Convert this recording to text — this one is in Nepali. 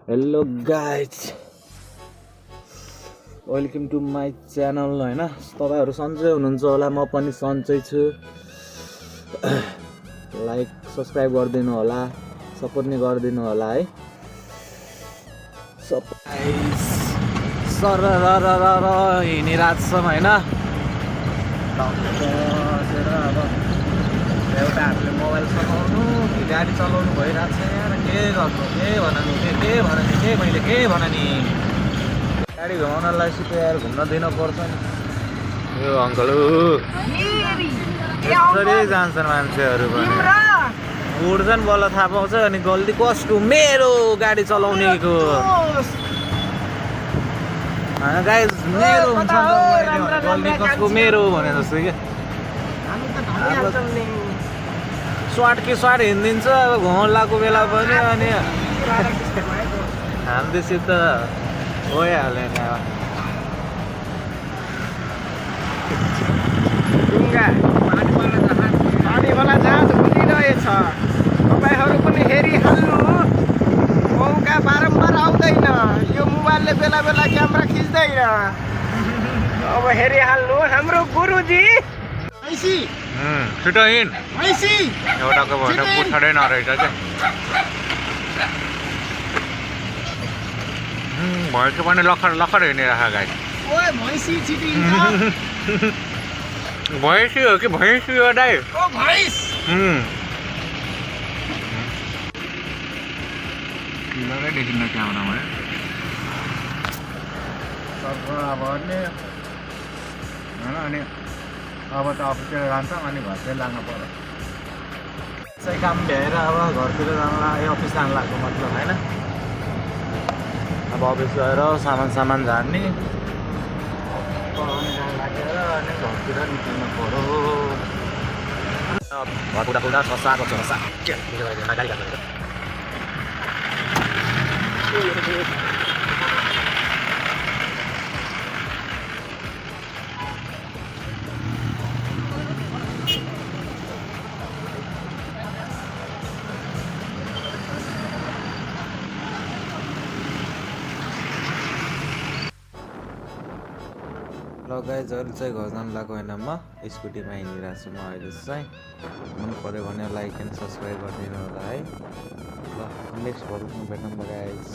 Hello guys, welcome to my channel. होइन, तपाईँहरू सन्चै हुनुहुन्छ होला, म पनि सन्चै छु। लाइक सब्सक्राइब गरिदिनु होला, सपोर्ट नि गरिदिनु होला है। सर हिँडिरहेको छौँ होइन। अब एउटा हातले मोबाइल चलाउनु कि गाडी चलाउनु भइरहेको छ यार। के गर्नु, के भन नि मैले के भन नि। गाडी घुमाउनलाई सिधै यार घुम्न दिन पर्छ नि। यो अङ्कल यसरी जान्छन् मान्छेहरू पनि, उड्छन् बल्ल थाहा पाउँछ। अनि गल्ती कसको? मेरो गाडी चलाउनेको गाइज, मेरो हुन्छ गल्ती कसको? मेरो भने जस्तो क्या। स्वाट कि स्वाट हिँडिदिन्छ अब घुमाउलाको बेला पनि। अनि हाम्रोसित भइहाल्यो नि। अब डुङ्गा पानीवाला जहाज उडिरहेछ। तपाईँहरू पनि हेरिहाल्नु। मौका बारम्बार आउँदैन। यो मोबाइलले बेला बेला क्यामेरा खिच्दैन। अब हेरिहाल्नु। हाम्रो गुरुजी छिटो हिँड। एउटाको भएर पुछाडै नरहेछ क्या। भैँसी पनि लखर लखर हिँडिरहेको गाडी। भैँसी छिटो भैँसी हो कि भैँसी हो दाइ? क्लियरै देखिन्न क्यामेरामा। अब अनि होइन, अनि अब त अफिसतिर जान्छौँ, अनि घरतिर लाग्नु पर्यो। सही काम भ्याएर अब घरतिर जानु अफिस जानु लाग्छ मतलब होइन। अब अफिस गएर सामान झार्ने लागेर अनि घरतिर निस्किनु पर्यो। घर पुग्दा छसाको गाडी घाँसेर ल गाइज, अहिले चाहिँ घर जानु लाग्यो होइन। म स्कुटीमा हिँडिरहेको छु। म अहिले चाहिँ मन पऱ्यो भने लाइक एन्ड सब्सक्राइब गरिदिनु होला है। ल नेक्स्ट भ्लगमा भेटौँ गाइज।